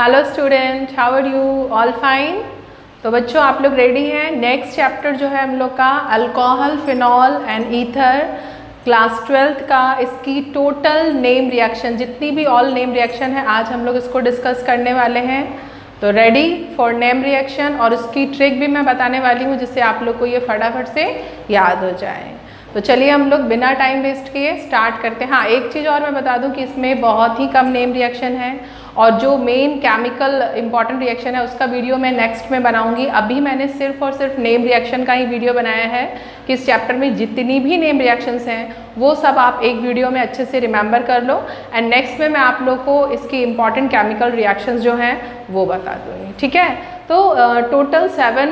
Hello student, how are you? All fine? तो बच्चों आप लोग रेडी हैं? नेक्स्ट चैप्टर जो है हम लोग का alcohol, phenol and ether, class 12th का, इसकी टोटल नेम रिएक्शन, जितनी भी ऑल नेम रिएक्शन है आज हम लोग इसको डिस्कस करने वाले हैं। तो रेडी फॉर नेम रिएक्शन, और उसकी ट्रिक भी मैं बताने वाली हूँ जिससे आप लोग को ये फटाफट से याद हो जाए। तो चलिए हम लोग बिना टाइम वेस्ट किए स्टार्ट करते हैं। हाँ, एक चीज़ और मैं बता दूं कि इसमें बहुत ही कम नेम रिएक्शन है, और जो मेन केमिकल इंपॉर्टेंट रिएक्शन है उसका वीडियो मैं नेक्स्ट में बनाऊंगी। अभी मैंने सिर्फ और सिर्फ नेम रिएक्शन का ही वीडियो बनाया है कि इस चैप्टर में जितनी भी नेम रिएक्शंस हैं वो सब आप एक वीडियो में अच्छे से रिमेंबर कर लो, एंड नेक्स्ट में मैं आप लोग को इसकी इंपॉर्टेंट केमिकल रिएक्शंस जो हैं वो बता दूँगी। ठीक है, तो टोटल 7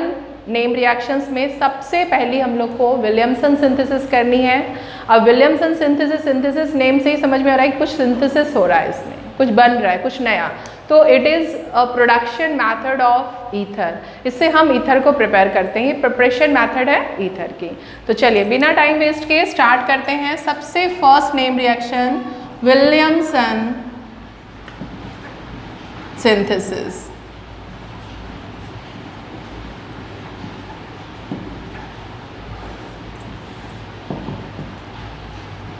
नेम रिएक्शंस में सबसे पहली हम लोग को विलियमसन सिंथेसिस करनी है। अब विलियमसन सिंथेसिस नेम से ही समझ में आ रहा है कि कुछ सिंथेसिस हो रहा है, इसमें कुछ बन रहा है, कुछ नया। तो it is a production method of ether. इससे हम ईथर को प्रिपेयर करते हैं, ये प्रिपरेशन मैथड है ईथर की। तो चलिए बिना टाइम वेस्ट किए स्टार्ट करते हैं। सबसे first name reaction Williamson synthesis.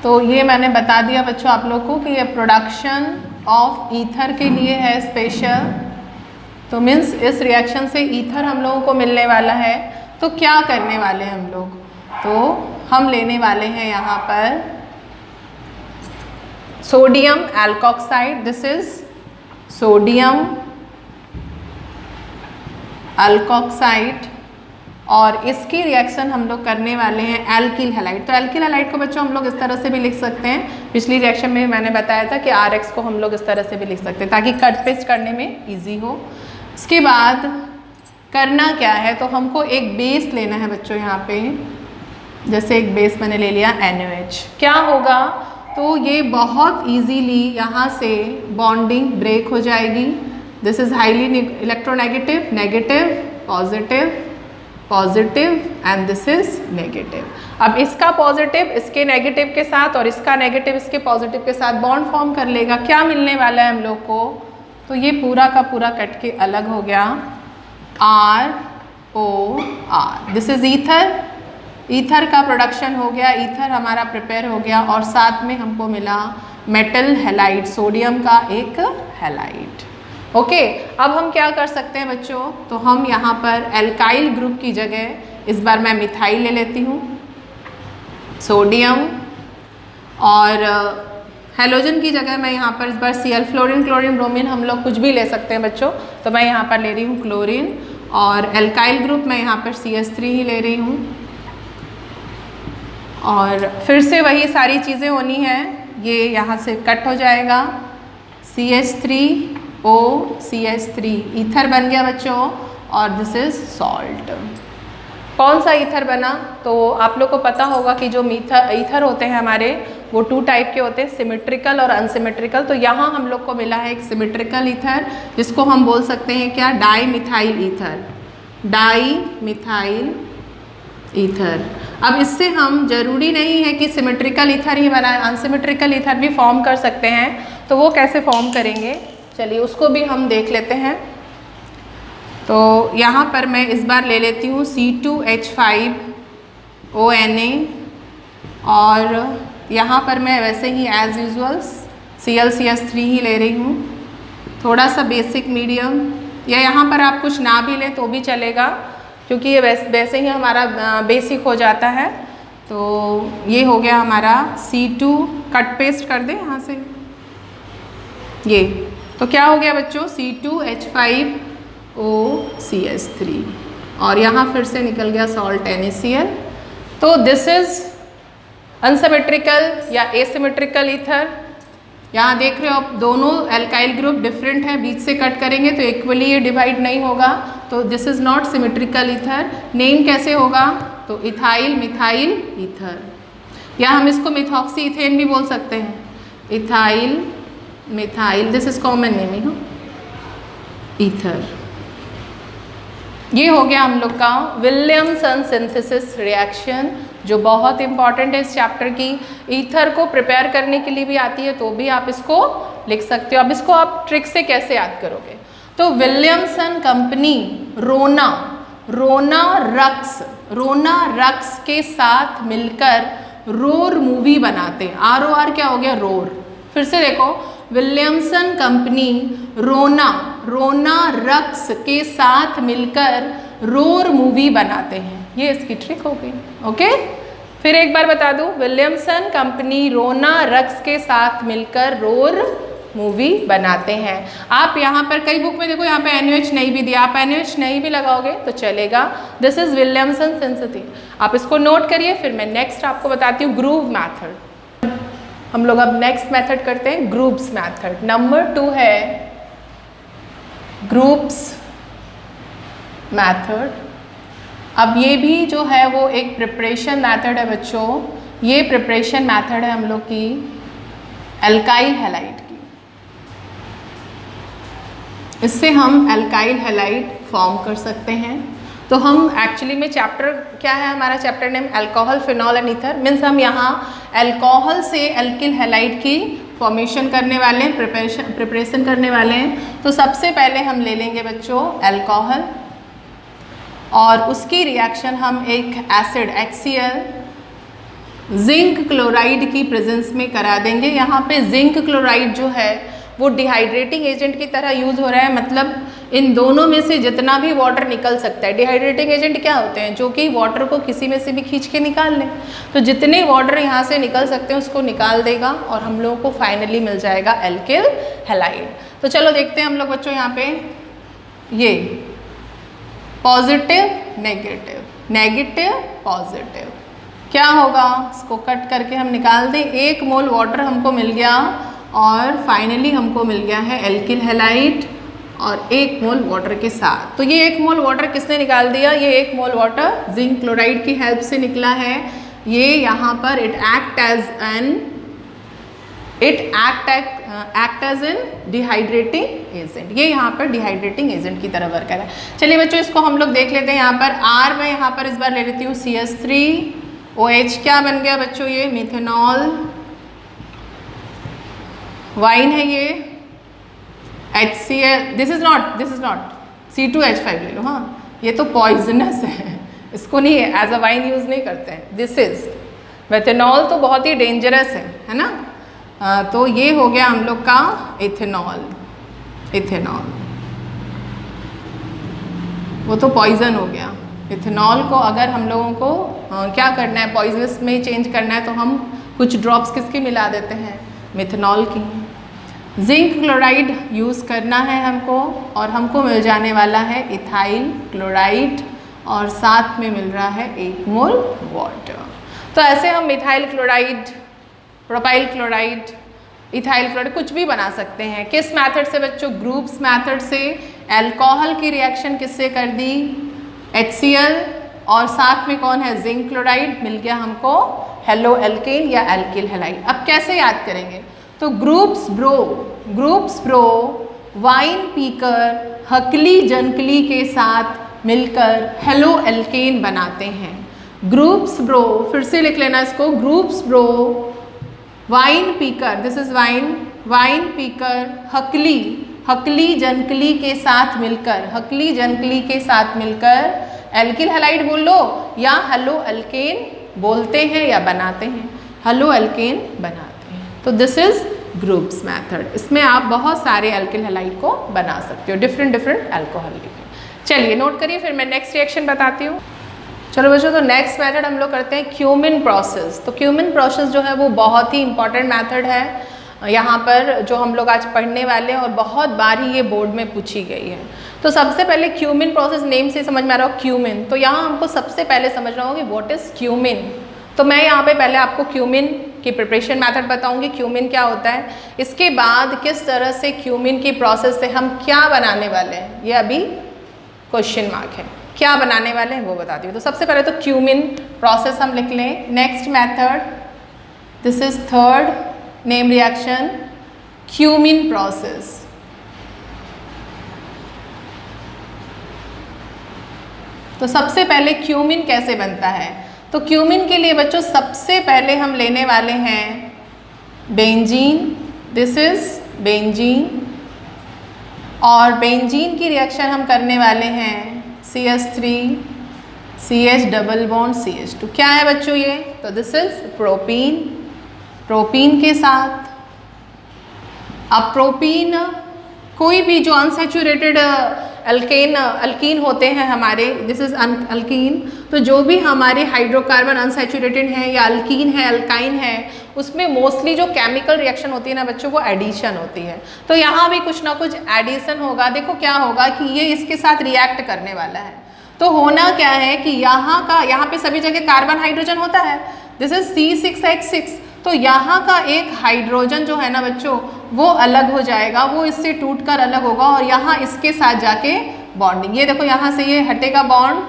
तो ये मैंने बता दिया बच्चों आप लोग को कि ये प्रोडक्शन ऑफ ईथर के लिए है स्पेशल। तो मीन्स इस रिएक्शन से ईथर हम लोगों को मिलने वाला है। तो क्या करने वाले हैं हम लोग? तो हम लेने वाले हैं यहाँ पर sodium alkoxide. This is sodium alkoxide, और इसकी रिएक्शन हम लोग करने वाले हैं एल्किल हैलाइड। तो एल्किल हैलाइड को बच्चों हम लोग इस तरह से भी लिख सकते हैं। पिछली रिएक्शन में मैंने बताया था कि RX को हम लोग इस तरह से भी लिख सकते हैं ताकि कट पेस्ट करने में इजी हो। इसके बाद करना क्या है, तो हमको एक बेस लेना है बच्चों। यहाँ पे जैसे एक बेस मैंने ले लिया NaOH। क्या होगा, तो ये बहुत ईजीली यहाँ से बॉन्डिंग ब्रेक हो जाएगी। This is highly electronegative, negative, positive, positive and this is negative. अब इसका पॉजिटिव इसके नेगेटिव के साथ और इसका नेगेटिव इसके पॉजिटिव के साथ बॉन्ड फॉर्म कर लेगा। क्या मिलने वाला है हम लोग को, तो ये पूरा का पूरा कट के अलग हो गया, ROR। This is ether. Ether का प्रोडक्शन हो गया, ईथर हमारा प्रिपेयर हो गया, और साथ में हमको मिला मेटल हैलाइड, सोडियम का एक हैलाइड। ओके, अब हम क्या कर सकते हैं बच्चों, तो हम यहाँ पर एल्काइल ग्रुप की जगह इस बार मैं मिथाइल ले लेती हूँ, सोडियम, और हेलोजन की जगह मैं यहाँ पर इस बार Cl, फ्लोरीन, क्लोरीन, ब्रोमीन, हम लोग कुछ भी ले सकते हैं बच्चों। तो मैं यहाँ पर ले रही हूँ क्लोरीन, और एल्काइल ग्रुप मैं यहाँ पर CH3 ही ले रही हूँ। और फिर से वही सारी चीज़ें होनी हैं, ये यहाँ से कट हो जाएगा, CH3O CH3, ईथर बन गया बच्चों, और दिस इज सॉल्ट। कौन सा ईथर बना, तो आप लोग को पता होगा कि जो ईथर होते हैं हमारे वो 2 टाइप के होते हैं, सिमेट्रिकल और अनसिमेट्रिकल। तो यहाँ हम लोग को मिला है एक सिमेट्रिकल ईथर, जिसको हम बोल सकते हैं क्या, di methyl ether, di methyl ether. अब इससे हम जरूरी नहीं है कि सिमेट्रिकल ईथर ही बनाए, अनसिमेट्रिकल ईथर भी फॉर्म कर सकते हैं। तो वो कैसे फॉर्म करेंगे, चलिए उसको भी हम देख लेते हैं। तो यहाँ पर मैं इस बार ले लेती हूँ C2H5ONa, और यहाँ पर मैं वैसे ही एज यूजुअल ClCH3 ही ले रही हूँ, थोड़ा सा बेसिक मीडियम, या यहाँ पर आप कुछ ना भी लें तो भी चलेगा क्योंकि ये वैसे ही हमारा बेसिक हो जाता है। तो ये हो गया हमारा C2, कट पेस्ट कर दें यहाँ से ये। तो क्या हो गया बच्चों, C2H5OCH3, और यहाँ फिर से निकल गया सॉल्ट NaCl। तो दिस इज अनसिमेट्रिकल या एसिमेट्रिकल ईथर। यहाँ देख रहे हो आप दोनों एल्काइल ग्रुप डिफरेंट है, बीच से कट करेंगे तो इक्वली ये डिवाइड नहीं होगा, तो this is not symmetrical ether. Name कैसे होगा, तो इथाइल मिथाइल ईथर, या हम इसको मिथॉक्सी इथेन भी बोल सकते हैं, ethyl methyl, this is common name ether. ये हो गया हम लोग का विलियमसन सिंथेसिस रिएक्शन, जो बहुत इंपॉर्टेंट है इस चैप्टर की। ईथर को प्रिपेयर करने के लिए भी आती है, तो भी आप इसको लिख सकते हो। अब इसको आप ट्रिक से कैसे याद करोगे, तो विलियमसन कंपनी रोना रक्स के साथ मिलकर रोर मूवी बनाते हैं। ROR क्या हो गया? रोर। फिर से देखो, विलियमसन कंपनी रोना रक्स के साथ मिलकर रोर मूवी बनाते हैं। ये इसकी ट्रिक हो गई। ओके, फिर एक बार बता दूं, विलियमसन कंपनी रोना रक्स के साथ मिलकर रोर मूवी बनाते हैं। आप यहाँ पर कई बुक में देखो, यहाँ पे NUH नहीं भी दिया, आप NUH नहीं भी लगाओगे तो चलेगा। दिस इज विलियमसन सिंथेसिस, आप इसको नोट करिए। फिर मैं नेक्स्ट आपको बताती हूँ ग्रूव मैथड। हम लोग अब नेक्स्ट मेथड करते हैं, ग्रुप्स मैथड। नंबर 2 है ग्रुप्स मैथड। अब ये भी जो है वो एक प्रिपरेशन मैथड है बच्चों। ये प्रिपरेशन मैथड है हम लोग की एल्काइल हैलाइड की। इससे हम एल्काइल हैलाइड फॉर्म कर सकते हैं। तो हम एक्चुअली में चैप्टर क्या है हमारा? Chapter name alcohol, phenol and ether. Means हम यहाँ अल्कोहल से एल्किल हैलाइड की फॉर्मेशन करने वाले हैं, प्रिपरेशन करने वाले हैं। तो सबसे पहले हम ले लेंगे बच्चों अल्कोहल, और उसकी रिएक्शन हम एक एसिड HCl जिंक क्लोराइड की प्रेजेंस में करा देंगे। यहाँ पे जिंक क्लोराइड जो है वो डिहाइड्रेटिंग एजेंट की तरह यूज़ हो रहा है। मतलब इन दोनों में से जितना भी वाटर निकल सकता है, डिहाइड्रेटिंग एजेंट क्या होते हैं? जो कि वाटर को किसी में से भी खींच के निकाल लें। तो जितने वाटर यहाँ से निकल सकते हैं उसको निकाल देगा और हम लोगों को फाइनली मिल जाएगा एल्किल हैलाइड। तो चलो देखते हैं हम लोग बच्चों यहाँ पे ये पॉजिटिव नेगेटिव पॉजिटिव क्या होगा? इसको कट करके हम निकाल दें। 1 मोल वाटर हमको मिल गया और फाइनली हमको मिल गया है एल्किल हैलाइड और 1 मोल वाटर के साथ। तो ये 1 मोल वाटर किसने निकाल दिया? ये 1 मोल वाटर जिंक क्लोराइड की हेल्प से निकला है। ये यहाँ पर it act as an dehydrating agent. ये यहाँ पर डिहाइड्रेटिंग एजेंट की तरह वर्क कर रहा है। चलिए बच्चों इसको हम लोग देख लेते हैं। यहाँ पर R मैं यहाँ पर इस बार ले लेती हूँ CH3OH। क्या बन गया बच्चों? ये मिथेनॉल। वाइन है ये HCl। This is not C2H5 ले लो। हाँ, ये तो पॉइजनस है, इसको नहीं एज अ वाइन यूज़ नहीं करते हैं। दिस इज मेथेनॉल, तो बहुत ही डेंजरस है ना। तो ये हो गया हम लोग का इथेनॉल। वो तो पॉइजन हो गया। इथेनॉल को अगर हम लोगों को क्या करना है, पॉइजनस में चेंज करना है, तो हम कुछ ड्रॉप्स किसकी मिला देते हैं? मिथेनॉल की। जिंक क्लोराइड यूज़ करना है हमको और हमको मिल जाने वाला है इथाइल क्लोराइड और साथ में मिल रहा है 1 मोल वाटर। तो ऐसे हम methyl chloride, propyl chloride, ethyl chloride कुछ भी बना सकते हैं। किस मेथड से बच्चों? ग्रुप्स मेथड से। अल्कोहल की रिएक्शन किससे कर दी? HCl और साथ में कौन है? Zinc chloride. मिल गया हमको हेलो एल्केन या एल्किल हैलाइड। अब कैसे याद करेंगे? तो ग्रुप्स ब्रो वाइन पीकर हकली जनकली के साथ मिलकर हेलो एल्केन बनाते हैं। ग्रुप्स ब्रो, फिर से लिख लेना इसको, ग्रुप्स ब्रो वाइन पीकर, दिस इज वाइन पीकर हकली जनकली के साथ मिलकर एल्किल हैलाइड बोल लो या हेलो एल्केन बोलते हैं या बनाते हैं, हेलो एल्केन बनाते हैं। तो दिस इज ग्रुप्स मेथड। इसमें आप बहुत सारे एल्किल हैलाइड को बना सकते हो, डिफरेंट अल्कोहल लेके। चलिए नोट करिए, फिर मैं नेक्स्ट रिएक्शन बताती हूँ। चलो बच्चों, तो नेक्स्ट मेथड हम लोग करते हैं क्यूमिन प्रोसेस। तो क्यूमिन प्रोसेस जो है वो बहुत ही इंपॉर्टेंट मेथड है यहाँ पर, जो हम लोग आज पढ़ने वाले हैं और बहुत बार ही ये बोर्ड में पूछी गई है। तो सबसे पहले क्यूमिन प्रोसेस, नेम से समझ में आ रहा हो क्यूमिन, तो यहाँ हमको सबसे पहले समझना होगा कि व्हाट इज़ क्यूमिन। तो मैं यहाँ पे पहले आपको क्यूमिन की प्रिपरेशन मेथड बताऊँगी, क्यूमिन क्या होता है, इसके बाद किस तरह से क्यूमिन की प्रोसेस से हम क्या बनाने वाले हैं, ये अभी क्वेश्चन मार्क है, क्या बनाने वाले हैं वो बताती हूँ। तो सबसे पहले तो क्यूमिन प्रोसेस हम लिख लें। Next method, this is third name reaction, cumin process. तो सबसे पहले क्यूमिन कैसे बनता है, तो क्यूमिन के लिए बच्चों सबसे पहले हम लेने वाले हैं बेंजीन, दिस इज बेंजीन। और बेंजीन की रिएक्शन हम करने वाले हैं CH3 CH double bond CH2। क्या है बच्चों ये? तो दिस इज प्रोपीन, प्रोपीन के साथ। अब प्रोपीन कोई भी जो अनसैचुरेटेड अल्कीन होते हैं हमारे, दिस इज अल्कीन, तो जो भी हमारे हाइड्रोकार्बन अनसैचुरेटेड हैं या अल्कीन है, अल्काइन है, उसमें मोस्टली जो केमिकल रिएक्शन होती है ना बच्चों, वो एडिशन होती है। तो यहाँ भी कुछ ना कुछ एडिशन होगा। देखो क्या होगा कि ये इसके साथ रिएक्ट करने वाला है। तो होना क्या है कि यहाँ पे सभी जगह कार्बन हाइड्रोजन होता है, दिस इज C6H6। तो यहाँ का एक हाइड्रोजन जो है ना बच्चों, वो अलग हो जाएगा, वो इससे टूटकर अलग होगा और यहाँ इसके साथ जाके बॉन्डिंग, ये देखो यहाँ से ये हटेगा बॉन्ड,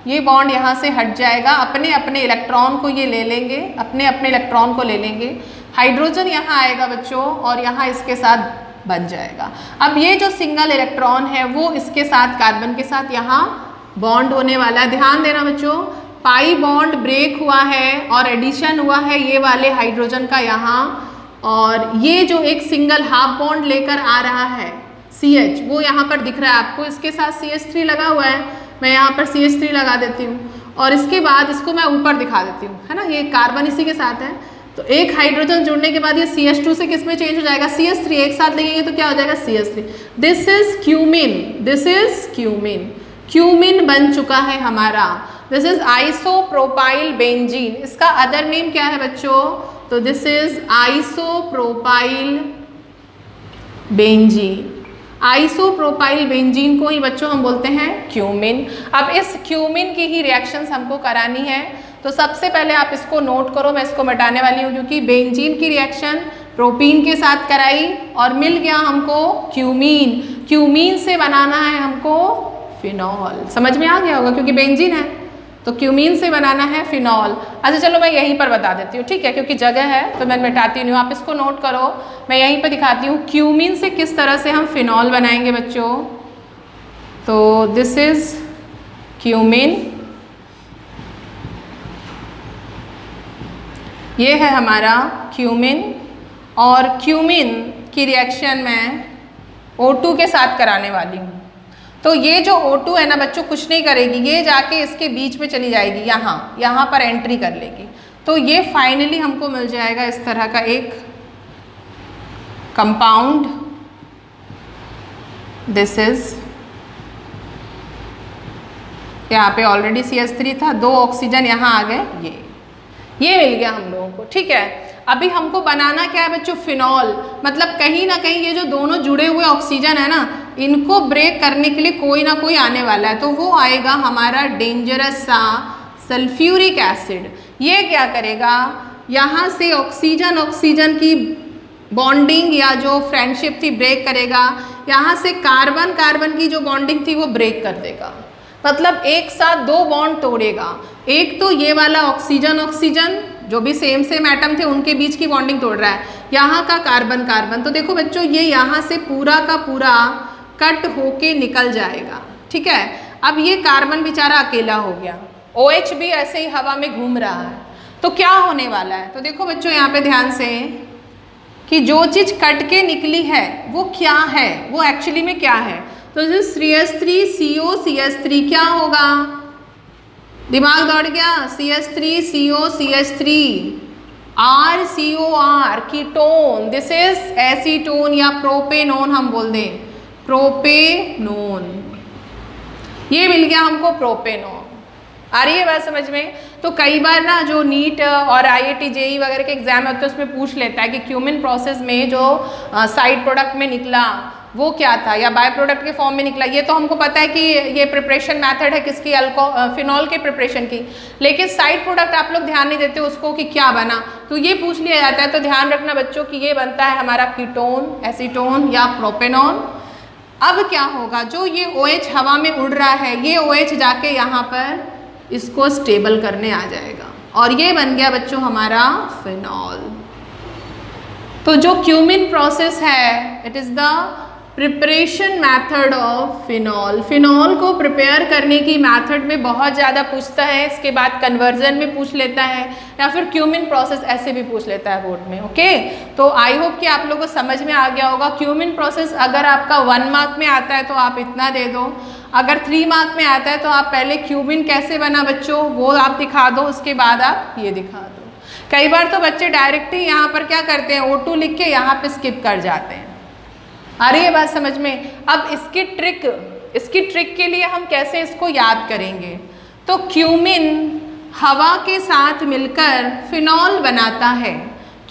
ये बॉन्ड यहाँ से हट जाएगा, अपने अपने इलेक्ट्रॉन को ये ले लेंगे, अपने अपने इलेक्ट्रॉन को ले लेंगे, हाइड्रोजन यहाँ आएगा बच्चों और यहाँ इसके साथ बन जाएगा। अब ये जो सिंगल इलेक्ट्रॉन है वो इसके साथ कार्बन के साथ यहाँ बॉन्ड होने वाला है। ध्यान देना बच्चों, पाई बॉन्ड ब्रेक हुआ है और एडिशन हुआ है ये वाले हाइड्रोजन का यहाँ, और ये जो एक सिंगल हाफ बॉन्ड लेकर आ रहा है CH, वो यहाँ पर दिख रहा है आपको, इसके साथ CH3 लगा हुआ है, मैं यहाँ पर CH3 लगा देती हूँ और इसके बाद इसको मैं ऊपर दिखा देती हूँ, है ना, ये कार्बन इसी के साथ है। तो एक हाइड्रोजन जुड़ने के बाद ये CH2 से किस में चेंज हो जाएगा? CH3, एक साथ लगेंगे तो क्या हो जाएगा? CH3। This is cumin, this is cumin, cumin बन चुका है हमारा। दिस इज आइसोप्रोपाइल बेंजीन, इसका अदर नेम क्या है बच्चों? तो this is isopropyl benzene. Isopropyl benzene को ही बच्चों हम बोलते हैं क्यूमिन। अब इस क्यूमिन की ही रिएक्शंस हमको करानी है, तो सबसे पहले आप इसको नोट करो, मैं इसको मिटाने वाली हूँ क्योंकि बेंजीन की रिएक्शन प्रोपीन के साथ कराई और मिल गया हमको क्यूमीन। क्यूमीन से बनाना है हमको फिनॉल, समझ में आ गया होगा क्योंकि बेंजीन है, तो क्यूमीन से बनाना है फिनॉल। अच्छा चलो मैं यहीं पर बता देती हूँ, ठीक है, क्योंकि जगह है तो मैं मिटाती नहीं हूँ, आप इसको नोट करो, मैं यहीं पर दिखाती हूँ क्यूमीन से किस तरह से हम फिनॉल बनाएंगे बच्चों। तो दिस इज क्यूमीन, ये है हमारा क्यूमिन, और क्यूमिन की रिएक्शन मैं O2 के साथ कराने वाली हूँ। तो ये जो O2 है ना बच्चों कुछ नहीं करेगी, ये जाके इसके बीच में चली जाएगी, यहाँ पर एंट्री कर लेगी। तो ये फाइनली हमको मिल जाएगा इस तरह का एक कंपाउंड, दिस इज, यहाँ पे ऑलरेडी CH3 था, 2 ऑक्सीजन यहाँ आ गए, ये मिल गया हम लोगों को, ठीक है। अभी हमको बनाना क्या है बच्चों? फिनॉल। मतलब कहीं ना कहीं ये जो दोनों जुड़े हुए ऑक्सीजन है ना, इनको ब्रेक करने के लिए कोई ना कोई आने वाला है, तो वो आएगा हमारा डेंजरस सा सल्फ्यूरिक एसिड। ये क्या करेगा? यहाँ से ऑक्सीजन ऑक्सीजन की बॉन्डिंग या जो फ्रेंडशिप थी ब्रेक करेगा, यहाँ से कार्बन कार्बन की जो बॉन्डिंग थी वो ब्रेक कर देगा। मतलब एक साथ 2 बॉन्ड तोड़ेगा, एक तो ये वाला ऑक्सीजन ऑक्सीजन जो भी सेम एटम थे उनके बीच की बॉन्डिंग तोड़ रहा है, यहाँ का कार्बन कार्बन। तो देखो बच्चों ये यहाँ से पूरा का पूरा कट होके निकल जाएगा, ठीक है। अब ये कार्बन बेचारा अकेला हो गया, OH भी ऐसे ही हवा में घूम रहा है, तो क्या होने वाला है? तो देखो बच्चों यहाँ पे ध्यान से कि जो चीज़ कट के निकली है वो क्या है, वो एक्चुअली में क्या है? तो जो CH3CO CH3 क्या होगा? दिमाग दौड़ गया, CH3CO CH3 RCOR ketone, this is acetone या प्रोपेनोन हम बोल दें, प्रोपेनोन, ये मिल गया हमको प्रोपेनोन। आ रही है बात समझ में? तो कई बार ना जो नीट और IIT JEE वगैरह के एग्जाम होते हैं उसमें पूछ लेता है कि क्यूमिन प्रोसेस में जो साइड प्रोडक्ट में निकला वो क्या था या बाय प्रोडक्ट के फॉर्म में निकला। ये तो हमको पता है कि ये प्रिपरेशन मेथड है किसकी, फिनॉल के प्रिपरेशन की, लेकिन साइड प्रोडक्ट आप लोग ध्यान नहीं देते उसको कि क्या बना, तो ये पूछ लिया जाता है। तो ध्यान रखना बच्चों कि ये बनता है हमारा कीटोन, एसीटोन या प्रोपेनॉन। अब क्या होगा? जो ये OH हवा में उड़ रहा है, ये OH जाके यहाँ पर इसको स्टेबल करने आ जाएगा और ये बन गया बच्चों हमारा फिनॉल। तो जो क्यूमिन प्रोसेस है, it is the preparation method of phenol. Phenol को प्रिपेयर करने की मेथड में बहुत ज़्यादा पूछता है, इसके बाद कन्वर्जन में पूछ लेता है, या फिर क्यूमिन प्रोसेस ऐसे भी पूछ लेता है बोर्ड में। ओके, तो आई होप कि आप लोगों को समझ में आ गया होगा। क्यूमिन प्रोसेस अगर आपका 1 मार्क में आता है तो आप इतना दे दो, अगर 3 मार्क में आता है तो आप पहले क्यूमिन कैसे बना बच्चों वो आप दिखा दो, उसके बाद आप ये दिखा दो। कई बार तो बच्चे डायरेक्ट ही यहाँ पर क्या करते हैं, O2 लिख के यहाँ पे स्किप कर जाते हैं। आ रही है बात समझ में? अब इसकी ट्रिक के लिए हम कैसे इसको याद करेंगे, तो क्यूमिन हवा के साथ मिलकर फिनॉल बनाता है।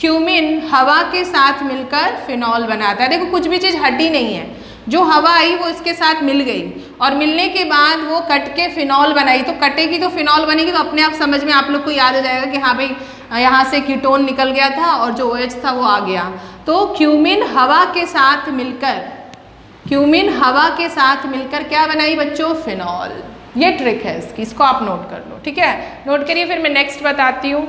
क्यूमिन हवा के साथ मिलकर फिनॉल बनाता है। देखो कुछ भी चीज़ हटी नहीं है, जो हवा आई वो इसके साथ मिल गई और मिलने के बाद वो कट के फिनॉल बनाई, तो कटेगी तो फिनॉल बनेगी, तो अपने आप समझ में आप लोग को याद आ जाएगा कि हाँ भाई यहाँ से कीटोन निकल गया था और जो OH था वो आ गया। तो क्यूमिन हवा के साथ मिलकर क्या बनाई बच्चों, फिनॉल। ये ट्रिक है इसकी, इसको आप नोट कर लो, ठीक है, नोट करिए, फिर मैं नेक्स्ट बताती हूँ।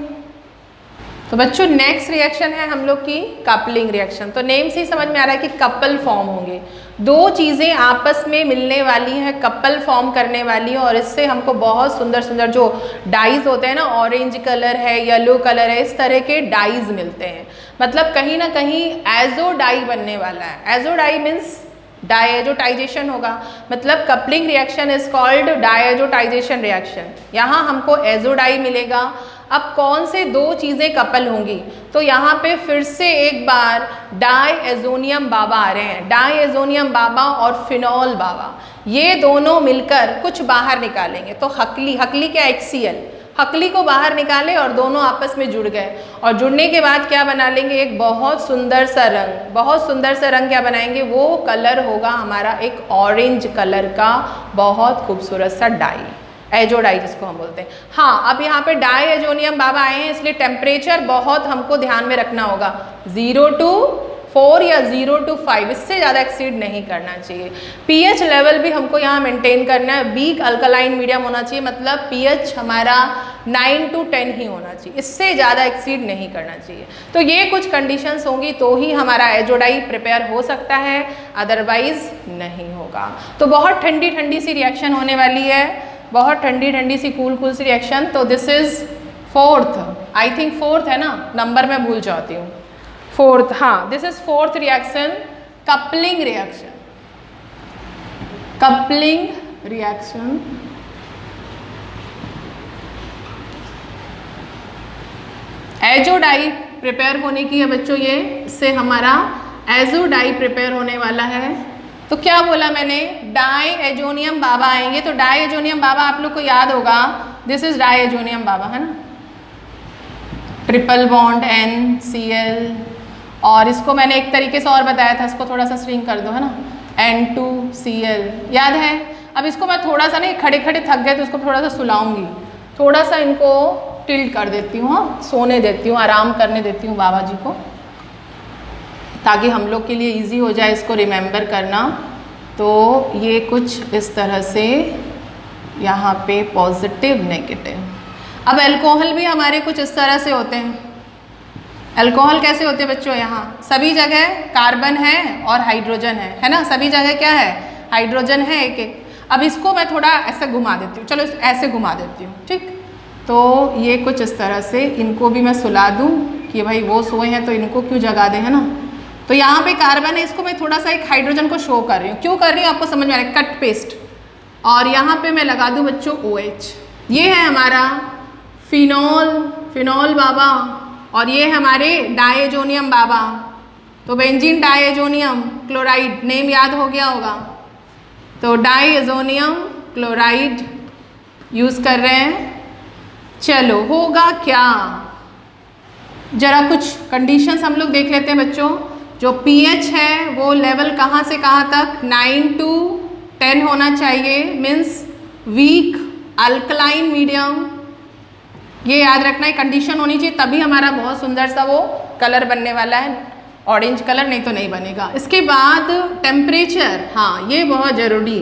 तो बच्चों नेक्स्ट रिएक्शन है हम लोग की कपलिंग रिएक्शन। तो नेम से ही समझ में आ रहा है कि कपल फॉर्म होंगे, दो चीज़ें आपस में मिलने वाली हैं, कपल फॉर्म करने वाली हैं, और इससे हमको बहुत सुंदर सुंदर जो डाइज होते हैं ना, ऑरेंज कलर है, येलो कलर है, इस तरह के डाइज मिलते हैं। मतलब कहीं ना कहीं एजो डाई बनने वाला है। एजो डाई मीन्स डायजोटाइजेशन होगा, मतलब coupling reaction is called डायजोटाइजेशन reaction. यहाँ हमको एजोडाई मिलेगा। अब कौन से दो चीज़ें कपल होंगी, तो यहाँ पे फिर से एक बार डायएजोनियम बाबा आ रहे हैं। डायएजोनियम बाबा और फिनॉल बाबा, ये दोनों मिलकर कुछ बाहर निकालेंगे। तो हकली क्या, HCl, हकली को बाहर निकाले और दोनों आपस में जुड़ गए, और जुड़ने के बाद क्या बना लेंगे, एक बहुत सुंदर सा रंग क्या बनाएंगे, वो कलर होगा हमारा एक ऑरेंज कलर का बहुत खूबसूरत सा डाई, एजोडाई जिसको हम बोलते हैं। हाँ, अब यहाँ पे डायएजोनियम बाबा आए हैं, इसलिए टेम्परेचर बहुत हमको ध्यान में रखना होगा, 0 to 4 या 0 to 5, इससे ज़्यादा एक्सीड नहीं करना चाहिए। pH लेवल भी हमको यहाँ मेंटेन करना है, वीक अल्कलाइन मीडियम होना चाहिए, मतलब pH हमारा 9 to 10 ही होना चाहिए, इससे ज़्यादा एक्सीड नहीं करना चाहिए। तो ये कुछ कंडीशंस होंगी तो ही हमारा एजोडाई प्रिपेयर हो सकता है, अदरवाइज नहीं होगा। तो बहुत ठंडी ठंडी सी रिएक्शन होने वाली है, बहुत ठंडी ठंडी सी कूल सी रिएक्शन। तो this is 4th, I think 4th है ना, नंबर मैं भूल जाती हूँ, 4th, हाँ, this is 4th reaction, coupling reaction. Azo dye prepare होने की है बच्चों, ये इससे हमारा एजोडाई प्रिपेयर होने वाला है। तो क्या बोला मैंने, डायएजोनियम बाबा आएंगे, तो डायएजोनियम बाबा आप लोग को याद होगा, दिस इज डायएजोनियम बाबा है ना, ट्रिपल बॉन्ड NCl, और इसको मैंने एक तरीके से और बताया था, इसको थोड़ा सा स्ट्रिंग कर दो है ना, N2Cl, याद है। अब इसको मैं थोड़ा सा नहीं, खड़े खड़े थक गए तो इसको थोड़ा सा सुलाऊंगी, थोड़ा सा इनको टिल्ट कर देती हूँ, सोने देती हूँ, आराम करने देती हूँ बाबा जी को, ताकि हम लोग के लिए इजी हो जाए इसको रिमेंबर करना। तो ये कुछ इस तरह से यहाँ पे पॉजिटिव नेगेटिव। अब अल्कोहल भी हमारे कुछ इस तरह से होते हैं। अल्कोहल कैसे होते हैं बच्चों, यहाँ सभी जगह कार्बन है और हाइड्रोजन है ना, सभी जगह क्या है, हाइड्रोजन है एक एक। अब इसको मैं थोड़ा ऐसे घुमा देती हूँ, चलो ऐसे घुमा देती हूँ, ठीक। तो ये कुछ इस तरह से, इनको भी मैं सुला दूँ कि भाई वो सोए हैं तो इनको क्यों जगा दें, है ना। तो यहाँ पे कार्बन है, इसको मैं थोड़ा सा एक हाइड्रोजन को शो कर रही हूँ, क्यों कर रही हूँ आपको समझ में आ रहा है, कट पेस्ट। और यहाँ पे मैं लगा दूँ बच्चों OH, ये है हमारा फिनॉल बाबा, और ये हमारे डायएजोनियम बाबा। तो बेंजीन डायएजोनियम क्लोराइड, नेम याद हो गया होगा, तो डायएजोनियम क्लोराइड यूज़ कर रहे हैं। चलो होगा क्या, जरा कुछ कंडीशंस हम लोग देख लेते हैं बच्चों। जो pH है वो लेवल कहाँ से कहाँ तक, 9 to 10 होना चाहिए, मीन्स वीक अल्कलाइन मीडियम, ये याद रखना है, कंडीशन होनी चाहिए, तभी हमारा बहुत सुंदर सा वो कलर बनने वाला है, ऑरेंज कलर, नहीं तो नहीं बनेगा। इसके बाद टेम्परेचर, हाँ ये बहुत ज़रूरी,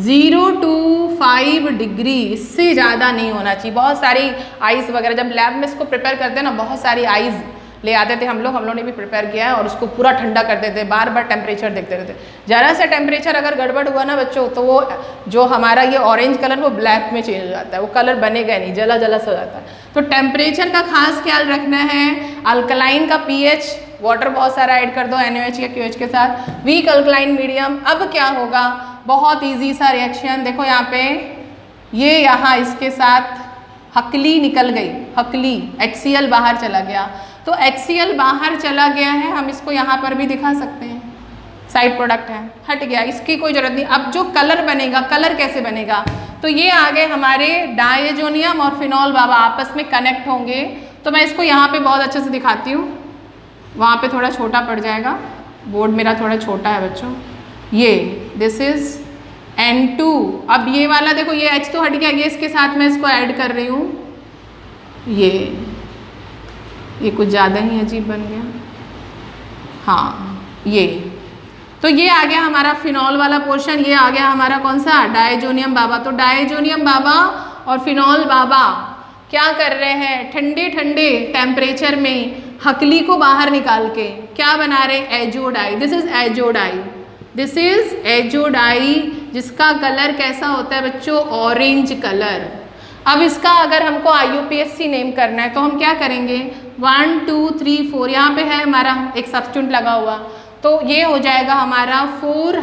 0 to 5 डिग्री, इससे ज़्यादा नहीं होना चाहिए। बहुत सारी आइस वगैरह जब लैब में इसको प्रिपेयर करते हैं ना, बहुत सारी आइस ले आते थे हम लोग ने भी प्रिपेयर किया है, और उसको पूरा ठंडा कर देते, बार बार टेम्परेचर देखते रहते, ज़रा सा टेम्परेचर अगर गड़बड़ हुआ ना बच्चों तो वो जो हमारा ये ऑरेंज कलर वो ब्लैक में चेंज हो जाता है, वो कलर बनेगा नहीं, जला जला सा हो जाता है। तो टेम्परेचर का खास ख्याल रखना है। अल्कलाइन का pH, वाटर बहुत सारा ऐड कर दो NaOH या QH के साथ, वीक अल्कलाइन मीडियम। अब क्या होगा, बहुत ईजी सा रिएक्शन, देखो यहाँ पे ये यहाँ इसके साथ हकली निकल गई, हकली HCl बाहर चला गया, तो HCl बाहर चला गया है, हम इसको यहाँ पर भी दिखा सकते हैं, साइड प्रोडक्ट है, हट गया, इसकी कोई जरूरत नहीं। अब जो कलर बनेगा, कलर कैसे बनेगा, तो ये आगे हमारे डायजोनियम और फिनॉल बाबा आपस में कनेक्ट होंगे। तो मैं इसको यहाँ पे बहुत अच्छे से दिखाती हूँ, वहाँ पे थोड़ा छोटा पड़ जाएगा, बोर्ड मेरा थोड़ा छोटा है बच्चों। ये दिस इज N2, अब ये वाला देखो ये H तो हट गया, ये इसके साथ मैं इसको ऐड कर रही हूँ, ये कुछ ज़्यादा ही अजीब बन गया, हाँ ये, तो ये आ गया हमारा फिनॉल वाला पोर्शन, ये आ गया हमारा कौन सा, डायजोनियम बाबा। तो डायजोनियम बाबा और फिनॉल बाबा क्या कर रहे हैं, ठंडे ठंडे टेम्परेचर में हकली को बाहर निकाल के क्या बना रहे हैं, azo dye. This is azo dye, this is azo dye, जिसका कलर कैसा होता है बच्चों, ऑरेंज कलर। अब इसका अगर हमको IUPAC नेम करना है तो हम क्या करेंगे, 1 2 3 4, यहाँ पे है हमारा एक सब्स्टिट्यूट लगा हुआ, तो ये हो जाएगा हमारा 4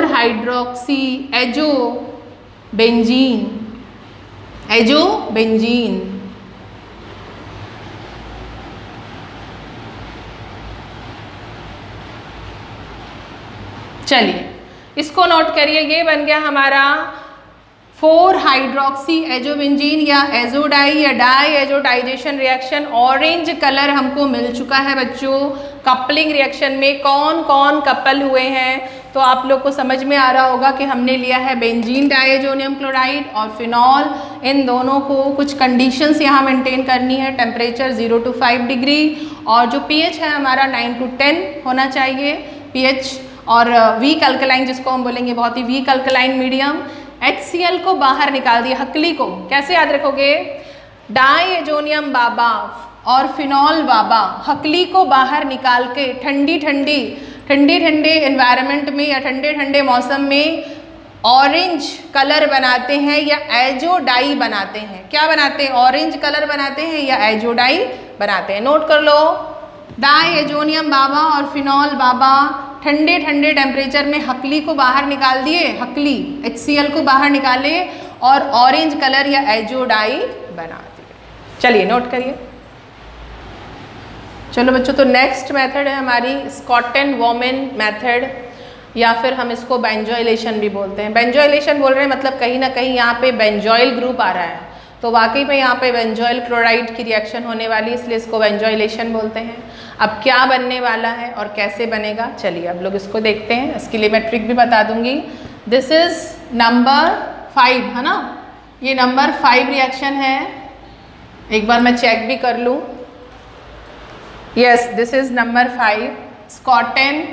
हाइड्रोक्सी एजो बेंजीन। चलिए इसको नोट करिए, ये बन गया हमारा 4 हाइड्रोक्सी एजोबेंजीन या एजोडाई या डाई एजोडाइजेशन रिएक्शन। ऑरेंज कलर हमको मिल चुका है बच्चों। कपलिंग रिएक्शन में कौन कौन कपल हुए हैं, तो आप लोग को समझ में आ रहा होगा कि हमने लिया है बेंजीन डायजोनियम क्लोराइड और फिनॉल। इन दोनों को कुछ कंडीशंस यहाँ मेंटेन करनी है, टेम्परेचर 0 to 5 डिग्री, और जो pH है हमारा 9 to 10 होना चाहिए pH, और वीक अल्कलाइन जिसको हम बोलेंगे बहुत ही वीक अल्कलाइन मीडियम। HCl को बाहर निकाल दिया, हकली को कैसे याद रखोगे, डायजोनियम बाबा और फिनॉल बाबा हकली को बाहर निकाल के ठंडे ठंडे एनवायरनमेंट में या ठंडे ठंडे मौसम में ऑरेंज कलर बनाते हैं या एजोडाई बनाते हैं। क्या बनाते हैं, ऑरेंज कलर बनाते हैं या एजोडाई बनाते हैं। नोट कर लो, डायजोनियम बाबा और फिनॉल बाबा ठंडे ठंडे टेम्परेचर में हकली को बाहर निकाल दिए, हकली HCl को बाहर निकाले और ऑरेंज कलर या एजोडाई बना दिए। चलिए नोट करिए। चलो बच्चों, तो नेक्स्ट मेथड है हमारी स्कॉटन-वॉमन मेथड, या फिर हम इसको बेंजोइलेशन भी बोलते हैं। बेंजोइलेशन बोल रहे हैं मतलब कहीं ना कहीं यहाँ पे बेंजोइल ग्रुप आ रहा है, तो वाकई में यहाँ पे बेंजोइल क्लोराइड की रिएक्शन होने वाली, इसलिए इसको बेंजोइलेशन बोलते हैं। अब क्या बनने वाला है और कैसे बनेगा, चलिए अब लोग इसको देखते हैं। इसके लिए मैं ट्रिक भी बता दूंगी। दिस इज नंबर 5 है ना, ये नंबर 5 रिएक्शन है। एक बार मैं चेक भी कर लूँ। Yes, this is number 5 Schotten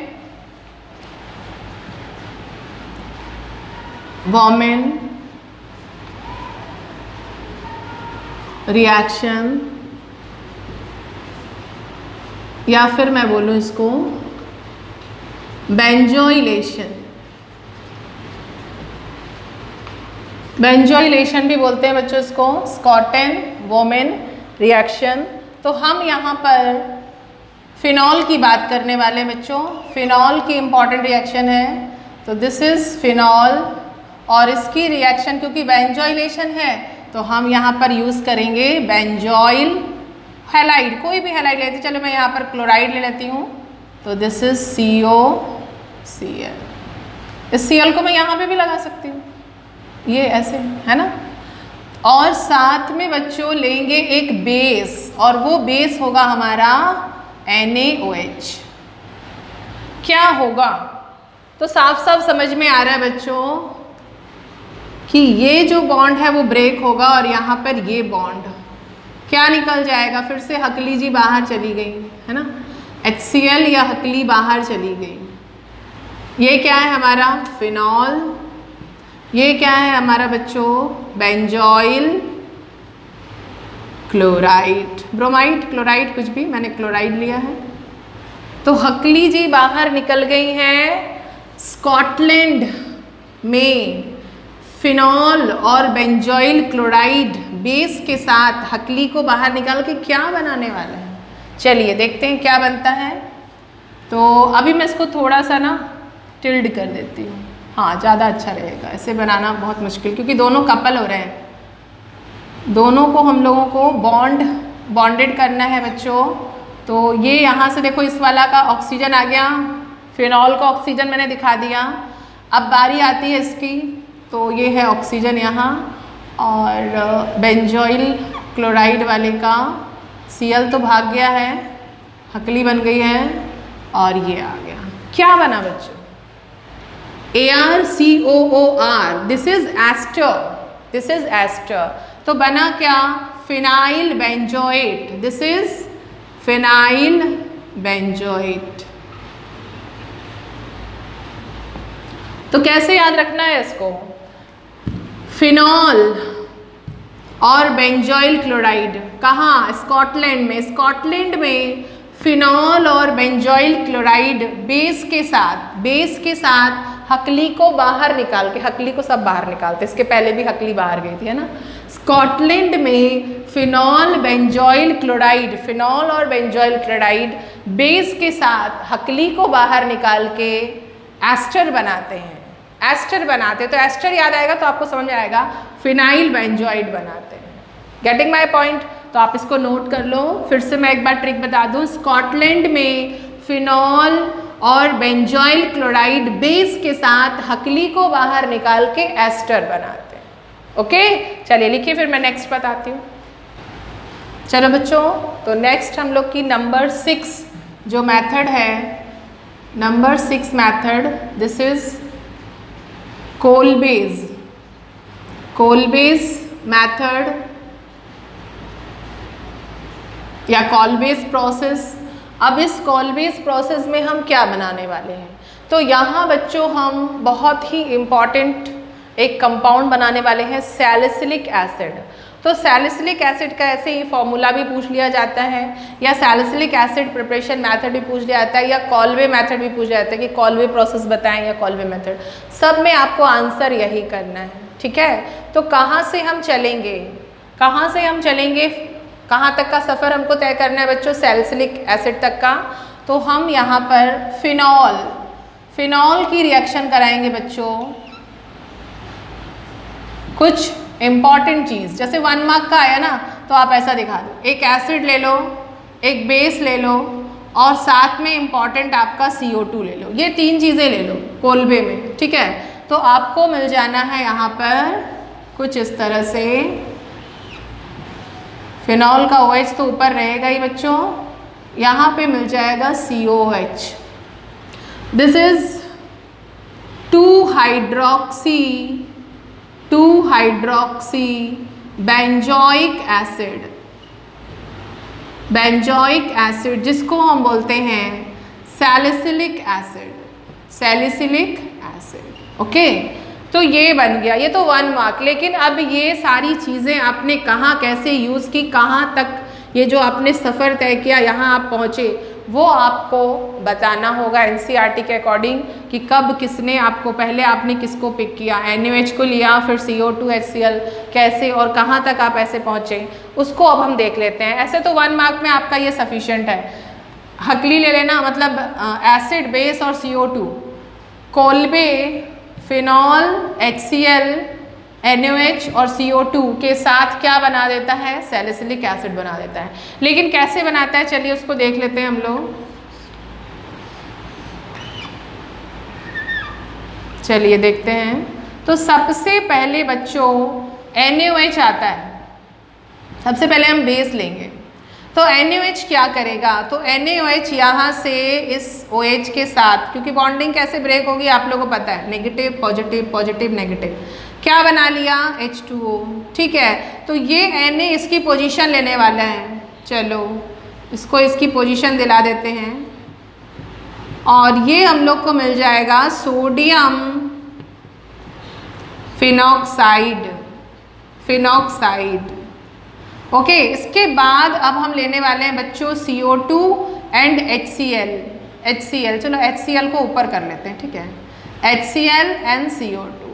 Baumann reaction, या फिर मैं बोलूँ इसको बेंजोइलेशन। बेंजोइलेशन भी बोलते हैं बच्चों इसको, स्कॉटन वॉमन रिएक्शन। तो हम यहाँ पर फिनॉल की बात करने वाले हैं बच्चों। फिनॉल की इम्पॉर्टेंट रिएक्शन है, तो दिस इज फिनॉल, और इसकी रिएक्शन क्योंकि बेंजोइलेशन है तो हम यहाँ पर यूज़ करेंगे बेंजोइल हैलाइड, कोई भी हैलाइड लेती, चलो मैं यहाँ पर क्लोराइड ले लेती हूँ, तो दिस इज COCl। इस Cl को मैं यहाँ पे भी लगा सकती हूँ, ये ऐसे है ना। और साथ में बच्चों लेंगे एक बेस, और वो बेस होगा हमारा NaOH। क्या होगा, तो साफ साफ समझ में आ रहा है बच्चों कि ये जो बॉन्ड है वो ब्रेक होगा, और यहाँ पर ये बॉन्ड क्या निकल जाएगा, फिर से हकली जी बाहर चली गई है ना, HCl या हकली बाहर चली गई। ये क्या है हमारा फिनॉल, ये क्या है हमारा बच्चों बेंजोइल क्लोराइड, ब्रोमाइड क्लोराइड कुछ भी, मैंने क्लोराइड लिया है। तो हकली जी बाहर निकल गई हैं स्कॉटलैंड में फिनॉल और बेंजोइल क्लोराइड बेस के साथ हकली को बाहर निकाल के क्या बनाने वाला है। चलिए देखते हैं क्या बनता है। तो अभी मैं इसको थोड़ा सा ना टिल्ड कर देती हूँ, हाँ ज़्यादा अच्छा रहेगा। ऐसे बनाना बहुत मुश्किल, क्योंकि दोनों कपल हो रहे हैं, दोनों को हम लोगों को बॉन्डेड करना है बच्चों। तो ये यहाँ से देखो इस वाला का ऑक्सीजन आ गया, फिनॉल का ऑक्सीजन मैंने दिखा दिया। अब बारी आती है इसकी, तो ये है ऑक्सीजन यहाँ, और बेंजोइल क्लोराइड वाले का Cl तो भाग गया है, हकली बन गई है, और ये आ गया। क्या बना बच्चों? ArCOOR, this is ester, this is ester. तो बना क्या? Phenyl benzoate, this is phenyl benzoate. तो कैसे याद रखना है इसको? फिनॉल और बेंजोइल क्लोराइड कहाँ? स्कॉटलैंड में। स्कॉटलैंड में फिनॉल और बेंजोइल क्लोराइड बेस के साथ हकली को बाहर निकाल के, हकली को सब बाहर निकालते, इसके पहले भी हकली बाहर गई थी है ना। स्कॉटलैंड में फिनॉल और बेंजोइल क्लोराइड बेस के साथ हकली को बाहर निकाल के एस्टर बनाते हैं। एस्टर बनाते, तो एस्टर याद आएगा तो आपको समझ में आएगा, फिनाइल बेंजोइड बनाते हैं। Getting my point? तो आप इसको नोट कर लो। फिर से मैं एक बार ट्रिक बता दूं, स्कॉटलैंड में फिनॉल और बेंजोइल क्लोराइड बेस के साथ हकली को बाहर निकाल के एस्टर बनाते हैं। ओके, चलिए लिखिए, फिर मैं नेक्स्ट बताती हूँ। चलो बच्चों, तो नेक्स्ट हम लोग की नंबर 6 जो मेथड है, number 6 method, this is Kolbe's method या कॉलबेज प्रोसेस। अब इस कॉलबेज प्रोसेस में हम क्या बनाने वाले हैं? तो यहाँ बच्चों हम बहुत ही इम्पॉर्टेंट एक कंपाउंड बनाने वाले हैं, सैलिसिलिक एसिड। तो सैलिसिलिक एसिड का ऐसे ही फॉर्मूला भी पूछ लिया जाता है, या सैलिसिलिक एसिड प्रिपरेशन मेथड भी पूछ लिया जाता है, या कॉलवे मेथड भी पूछ लिया जाता है कि कॉलवे प्रोसेस बताएं या कॉलवे मेथड। सब में आपको आंसर यही करना है, ठीक है। तो कहाँ से हम चलेंगे, कहाँ तक का सफ़र हमको तय करना है बच्चों? सैलिसिलिक एसिड तक का। तो हम यहाँ पर फिनॉल की रिएक्शन कराएंगे बच्चों। कुछ इम्पॉर्टेंट चीज़, जैसे 1 मार्क का आया ना, तो आप ऐसा दिखा दो, एक एसिड ले लो, एक बेस ले लो, और साथ में इम्पॉर्टेंट आपका CO2 ले लो। ये 3 चीज़ें ले लो कोलबे में, ठीक है। तो आपको मिल जाना है यहाँ पर कुछ इस तरह से, फिनॉल का OH तो ऊपर रहेगा ही बच्चों, यहाँ पे मिल जाएगा COH। This is two hydroxy benzoic acid, जिसको हम बोलते हैं सैलिसिलिक एसिड। ओके, तो ये बन गया, ये तो 1 मार्क। लेकिन अब ये सारी चीज़ें आपने कहाँ कैसे यूज़ की, कहाँ तक ये जो आपने सफ़र तय किया, यहाँ आप पहुँचे, वो आपको बताना होगा NCERT के अकॉर्डिंग कि कब किसने आपको, पहले आपने किसको पिक किया, NaOH को लिया, फिर CO2 HCl, कैसे और कहाँ तक आप ऐसे पहुँचे, उसको अब हम देख लेते हैं। ऐसे तो 1 मार्क में आपका ये सफिशेंट है, हकली ले लेना, मतलब एसिड, बेस और CO2, Kolbe phenol, HCl, NaOH और CO2 के साथ क्या बना देता है? सैलिसिलिक एसिड बना देता है। लेकिन कैसे बनाता है, चलिए उसको देख लेते हैं हम लोग। चलिए देखते हैं। तो सबसे पहले बच्चों NaOH आता है, सबसे पहले हम बेस लेंगे। तो NaOH क्या करेगा? तो NaOH यहाँ से इस OH के साथ, क्योंकि बॉन्डिंग कैसे ब्रेक होगी आप लोगों को पता है, नेगेटिव पॉजिटिव, पॉजिटिव नेगेटिव, क्या बना लिया? H2O, ठीक है। तो ये Na इसकी पोजीशन लेने वाला है, चलो इसको इसकी पोजीशन दिला देते हैं, और ये हम लोग को मिल जाएगा सोडियम फिनॉक्साइड। ओके, इसके बाद अब हम लेने वाले हैं बच्चों CO2 एंड HCl। HCl, चलो HCl को ऊपर कर लेते हैं, ठीक है, HCl and CO2।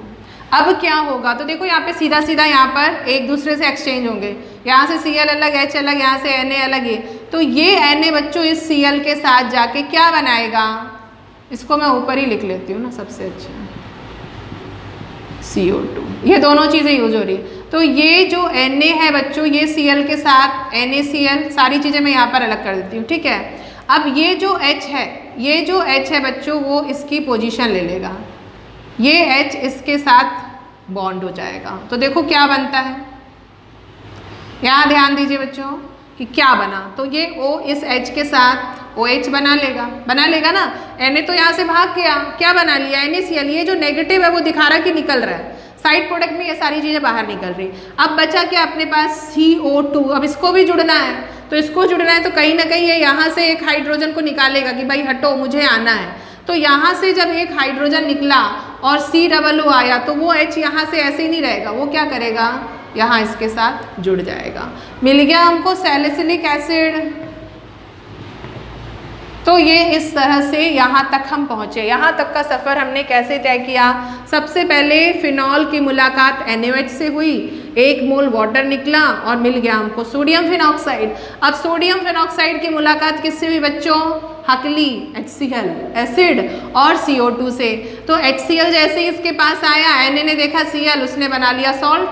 अब क्या होगा, तो देखो यहाँ पे सीधा सीधा यहाँ पर एक दूसरे से एक्सचेंज होंगे, यहाँ से Cl अलग, H अलग, यहाँ से Na अलग है, तो ये Na बच्चों इस Cl के साथ जाके क्या बनाएगा, इसको मैं ऊपर ही लिख लेती हूँ ना, सबसे अच्छा CO2, ये दोनों चीज़ें यूज हो रही है। तो ये जो Na है बच्चों, ये Cl के साथ NaCl, सारी चीज़ें मैं यहाँ पर अलग कर देती हूँ, ठीक है। अब ये जो H है, ये जो H है बच्चों, वो इसकी पोजीशन ले लेगा, ये H इसके साथ बॉन्ड हो जाएगा। तो देखो क्या बनता है, यहाँ ध्यान दीजिए बच्चों कि क्या बना, तो ये O इस H के साथ OH बना लेगा ना, Na तो यहाँ से भाग गया, क्या बना लिया, NaCl। ये जो नेगेटिव है वो दिखा रहा है कि निकल रहा है, साइड प्रोडक्ट में ये सारी चीज़ें बाहर निकल रही। अब बचा क्या अपने पास, CO2। अब इसको भी जुड़ना है, तो इसको जुड़ना है तो कहीं ना कहीं ये यहाँ से एक हाइड्रोजन को निकालेगा कि भाई हटो मुझे आना है। तो यहाँ से जब एक हाइड्रोजन निकला और COO आया, तो वो H यहाँ से ऐसे ही नहीं रहेगा, वो क्या करेगा, यहाँ इसके साथ जुड़ जाएगा। मिल गया हमको सैलिसिलिक एसिड। तो ये इस तरह से यहाँ तक हम पहुँचे। यहाँ तक का सफ़र हमने कैसे तय किया, सबसे पहले फिनॉल की मुलाकात NaOH से हुई, 1 मोल वाटर निकला और मिल गया हमको सोडियम फिनॉक्साइड। अब सोडियम फिनॉक्साइड की मुलाकात किससे हुई बच्चों, हकली HCl एसिड और CO2 से। तो HCl जैसे ही इसके पास आया, Na ने देखा Cl, उसने बना लिया सॉल्ट,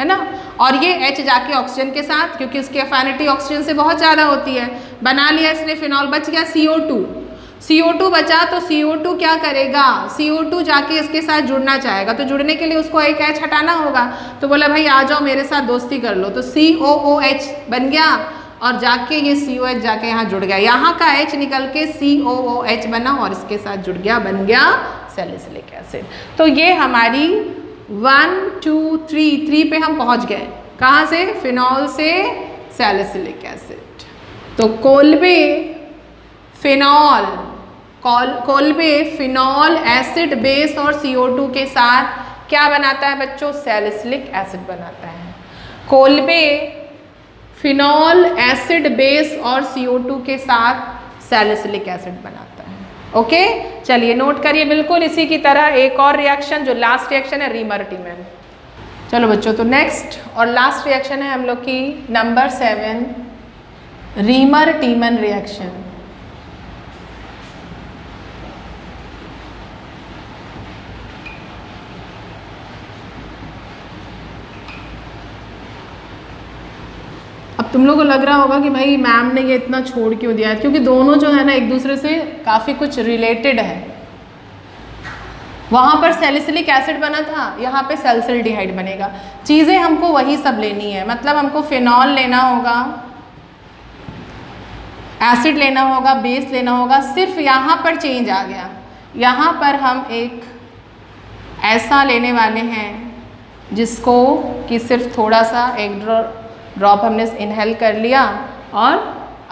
है ना, और ये H जाके ऑक्सीजन के साथ, क्योंकि उसकी एफिनिटी ऑक्सीजन से बहुत ज़्यादा होती है, बना लिया इसने फिनॉल, बच गया CO2 बचा। तो CO2 क्या करेगा, CO2 जाके इसके साथ जुड़ना चाहेगा, तो जुड़ने के लिए उसको एक H हटाना होगा, तो बोला भाई आ जाओ मेरे साथ दोस्ती कर लो, तो COOH बन गया और जाके ये COH जाके यहाँ जुड़ गया, यहाँ का H निकल के COOH बना और इसके साथ जुड़ गया, बन गया सैलिसिलिक एसिड। तो ये हमारी 1 2 3 पे हम पहुँच गए, कहाँ से, फिनॉल से सैलिसिलिक एसिड। तो कोल्बे फिनॉल एसिड बेस और CO2 के साथ क्या बनाता है बच्चों, सैलिसिलिक एसिड बनाता है। कोल्बे फिनॉल एसिड बेस और CO2 के साथ सैलिसिलिक एसिड बनाता है। ओके, चलिए नोट करिए, बिल्कुल इसी की तरह एक और रिएक्शन, जो लास्ट रिएक्शन है, रीमर टीमन। चलो बच्चों, तो नेक्स्ट और लास्ट रिएक्शन है हम लोग की नंबर 7, रीमर टीमन रिएक्शन। अब तुम लोगों को लग रहा होगा कि भाई मैम ने ये इतना छोड़ क्यों दिया है, क्योंकि दोनों जो है ना एक दूसरे से काफ़ी कुछ रिलेटेड है। वहाँ पर सैलिसिलिक एसिड बना था, यहाँ पे सैलिसिल्डिहाइड बनेगा। चीज़ें हमको वही सब लेनी है, मतलब हमको फिनॉल लेना होगा, एसिड लेना होगा, बेस लेना होगा, सिर्फ यहाँ पर चेंज आ गया। यहाँ पर हम एक ऐसा लेने वाले हैं जिसको कि सिर्फ थोड़ा सा एक ड्रॉप हमने इनहेल कर लिया और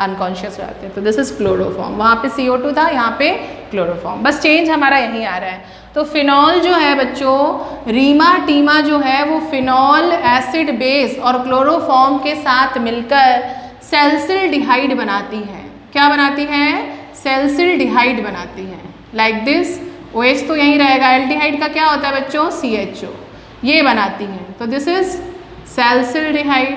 अनकॉन्शियस रहते हैं, तो दिस इज़ क्लोरोफॉर्म। वहाँ पे CO2 था, यहाँ पे क्लोरोफॉर्म, बस चेंज हमारा यहीं आ रहा है। तो फिनॉल जो है बच्चों, रीमा टीमा जो है वो फिनॉल एसिड बेस और क्लोरोफॉर्म के साथ मिलकर सैलिसिल्डिहाइड बनाती है। क्या बनाती है, सैलिसिल्डिहाइड बनाती है, लाइक दिस। OH तो यहीं रहेगा, एल्डिहाइड का क्या होता है बच्चों, CHO, ये बनाती है। तो दिस इज सैलिसिल्डिहाइड।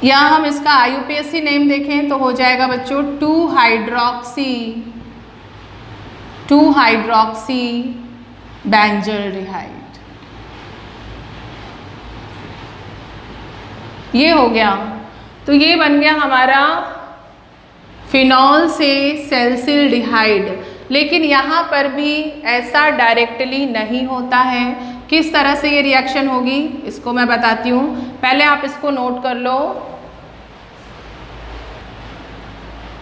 या हम इसका IUPAC नेम देखें तो हो जाएगा बच्चों 2-हाइड्रॉक्सी बेंजल्डिहाइड। ये हो गया, तो ये बन गया हमारा फिनॉल से सैलिसिल्डिहाइड। लेकिन यहाँ पर भी ऐसा डायरेक्टली नहीं होता है। किस तरह से ये रिएक्शन होगी इसको मैं बताती हूँ, पहले आप इसको नोट कर लो।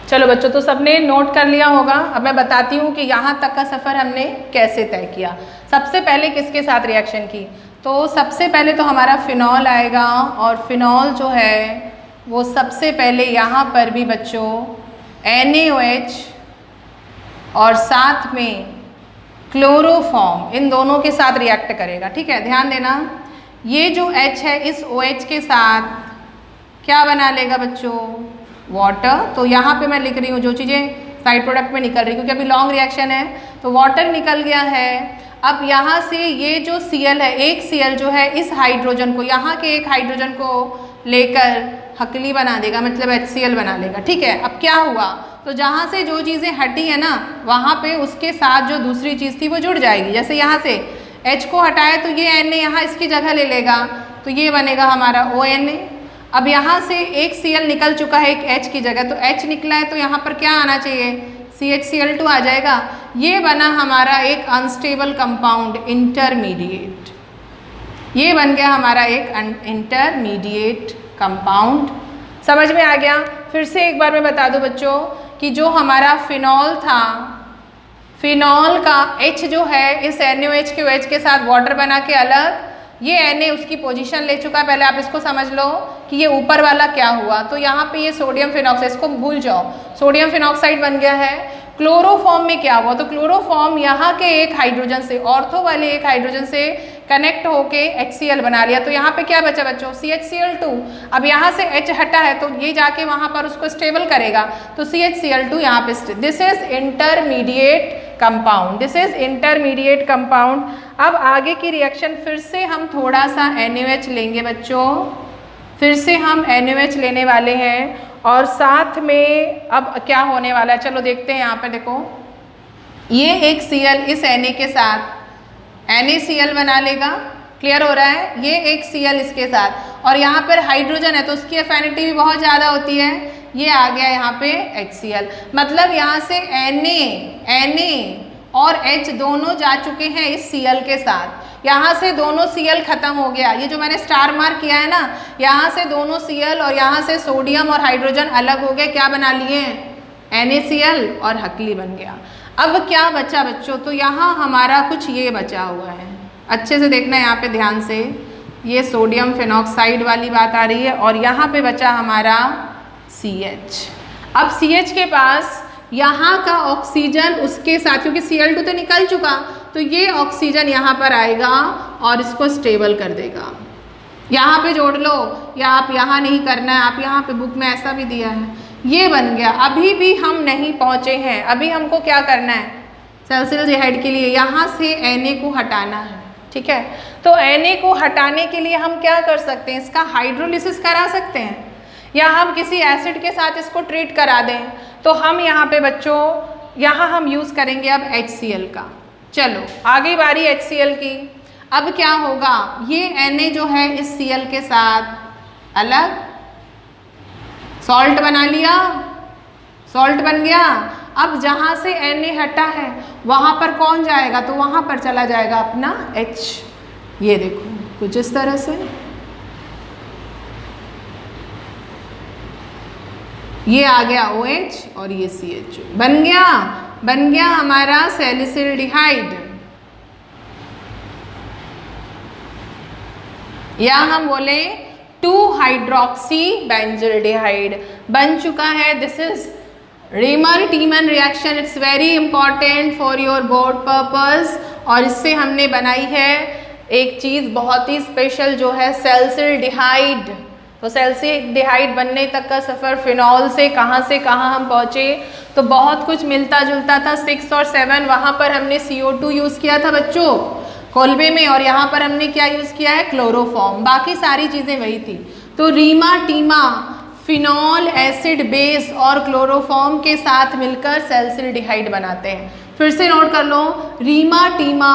चलो बच्चों, तो सबने नोट कर लिया होगा। अब मैं बताती हूँ कि यहाँ तक का सफ़र हमने कैसे तय किया। सबसे पहले किसके साथ रिएक्शन की, तो सबसे पहले तो हमारा फिनॉल आएगा, और फिनॉल जो है वो सबसे पहले यहाँ पर भी बच्चों NaOH और साथ में क्लोरोफॉर्म, इन दोनों के साथ रिएक्ट करेगा। ठीक है, ध्यान देना, ये जो H है इस OH के साथ क्या बना लेगा बच्चों, वाटर। तो यहाँ पे मैं लिख रही हूँ जो चीज़ें साइड प्रोडक्ट में निकल रही, क्योंकि अभी लॉन्ग रिएक्शन है। तो वाटर निकल गया है। अब यहाँ से ये जो Cl है, एक Cl जो है इस हाइड्रोजन को, यहाँ के एक हाइड्रोजन को लेकर हकली बना देगा, मतलब HCl बना लेगा। ठीक है, अब क्या हुआ, तो जहाँ से जो चीज़ें हटी है ना, वहाँ पे उसके साथ जो दूसरी चीज़ थी वो जुड़ जाएगी। जैसे यहाँ से H को हटाया तो ये Na यहाँ इसकी जगह ले लेगा, तो ये बनेगा हमारा ONA। अब यहाँ से एक Cl निकल चुका है एक H की जगह, तो H निकला है तो यहाँ पर क्या आना चाहिए, CHCl2 आ जाएगा। ये बना हमारा एक अनस्टेबल कंपाउंड, इंटरमीडिएट। ये बन गया हमारा एक इंटरमीडिएट कंपाउंड। समझ में आ गया। फिर से एक बार मैं बता दूं बच्चों कि जो हमारा फिनॉल था, फिनॉल का H जो है इस NaOH के OH के साथ वाटर बना के अलग, ये Na उसकी पोजीशन ले चुका है। पहले आप इसको समझ लो कि ये ऊपर वाला क्या हुआ। तो यहाँ पे ये सोडियम फिनॉक्साइड, इसको भूल जाओ, सोडियम फिनॉक्साइड बन गया है। क्लोरोफॉर्म में क्या हुआ, तो क्लोरोफॉर्म यहाँ के एक हाइड्रोजन से, ऑर्थो वाले एक हाइड्रोजन से कनेक्ट होके HCl बना लिया। तो यहाँ पे क्या बचा बच्चों, CHCl2। अब यहाँ से H हटा है तो ये जाके वहाँ पर उसको स्टेबल करेगा, तो CHCl2 यहाँ पे। This is intermediate compound, this is intermediate compound. अब आगे की रिएक्शन फिर से हम थोड़ा सा NaOH लेंगे बच्चों, फिर से हम NaOH लेने वाले हैं और साथ में अब क्या होने वाला है, चलो देखते हैं। यहाँ पे देखो, ये एक Cl इस Na के साथ NaCl बना लेगा, क्लियर हो रहा है। ये एक Cl इसके साथ, और यहाँ पर हाइड्रोजन है तो उसकी एफिनिटी भी बहुत ज़्यादा होती है। ये आ गया यहाँ पे HCl, मतलब यहाँ से Na और H दोनों जा चुके हैं इस Cl के साथ। यहाँ से दोनों Cl खत्म हो गया, ये जो मैंने स्टार मार्क किया है ना, यहाँ से दोनों Cl और यहाँ से सोडियम और हाइड्रोजन अलग हो गए, क्या बना लिए, NaCl और हकली बन गया। अब क्या बचा बच्चों, तो यहाँ हमारा कुछ ये बचा हुआ है, अच्छे से देखना यहाँ पे ध्यान से, ये सोडियम फिनॉक्साइड वाली बात आ रही है, और यहाँ पे बचा हमारा CH। अब CH के पास यहाँ का ऑक्सीजन उसके साथ, क्योंकि Cl2 तो निकल चुका, तो ये ऑक्सीजन यहाँ पर आएगा और इसको स्टेबल कर देगा। यहाँ पे जोड़ लो, या आप यहाँ नहीं करना है, आप यहाँ पे बुक में ऐसा भी दिया है, ये बन गया। अभी भी हम नहीं पहुँचे हैं, अभी हमको क्या करना है, सैलिसिलडिहाइड के लिए यहाँ से Na को हटाना है। ठीक है, तो Na को हटाने के लिए हम क्या कर सकते हैं, इसका हाइड्रोलिसिस करा सकते हैं, या हम किसी एसिड के साथ इसको ट्रीट करा दें। तो हम यहाँ पे बच्चों, यहाँ हम यूज़ करेंगे अब HCl का। चलो आगे बारी HCl की। अब क्या होगा, ये Na जो है इस Cl के साथ अलग सॉल्ट बना लिया, सॉल्ट बन गया। अब जहाँ से Na हटा है वहाँ पर कौन जाएगा, तो वहाँ पर चला जाएगा अपना H। ये देखो कुछ इस तरह से, ये आ गया OH और ये CH बन गया हमारा सैलिसिलडिहाइड, या हम बोले 2-हाइड्रोक्सी बेंजिल्डिहाइड बन चुका है। This is Reimer Tiemann reaction, it's very important for your board purpose. और इससे हमने बनाई है एक चीज़ बहुत ही स्पेशल, जो है सैलिसिलडिहाइड। तो सैलिसिलडिहाइड बनने तक का सफ़र फिनॉल से कहाँ हम पहुँचे, तो बहुत कुछ मिलता जुलता था। 6 और 7 वहाँ पर हमने CO2 यूज़ किया था बच्चों कोलबे में, और यहाँ पर हमने क्या यूज़ किया है, क्लोरोफॉर्म। बाकी सारी चीज़ें वही थी। तो रीमा टीमा फिनॉल एसिड बेस और क्लोरोफॉर्म के साथ मिलकर सैलिसिलडिहाइड बनाते हैं। फिर से नोट कर लो, रीमा टीमा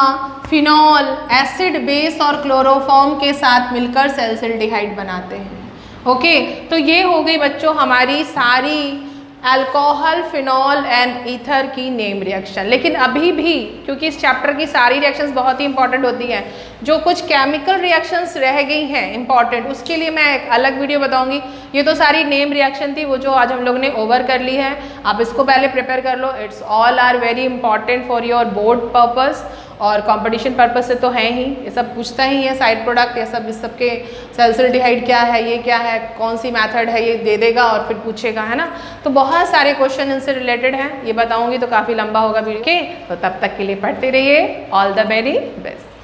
फिनॉल एसिड बेस और क्लोरोफॉर्म के साथ मिलकर सैलिसिलडिहाइड बनाते हैं। ओके, तो ये हो गई बच्चों हमारी सारी अल्कोहल, फिनॉल एंड ईथर की नेम रिएक्शन। लेकिन अभी भी क्योंकि इस चैप्टर की सारी रिएक्शंस बहुत ही इंपॉर्टेंट होती हैं, जो कुछ केमिकल रिएक्शंस रह गई हैं इंपॉर्टेंट, उसके लिए मैं एक अलग वीडियो बताऊंगी। ये तो सारी नेम रिएक्शन थी, वो जो आज हम लोग ने ओवर कर ली है। आप इसको पहले प्रिपेयर कर लो, it's all are very important for your board purpose और कंपटीशन पर्पस से तो है ही, ये सब पूछता ही है। साइड प्रोडक्ट ये सब, इस सब के सैलिसिलडिहाइड क्या है, ये क्या है, कौन सी मेथड है, ये दे देगा और फिर पूछेगा, है ना। तो बहुत सारे क्वेश्चन इनसे रिलेटेड हैं, ये बताऊंगी तो काफ़ी लंबा होगा वीडियो के। तो तब तक के लिए पढ़ते रहिए। All the very best.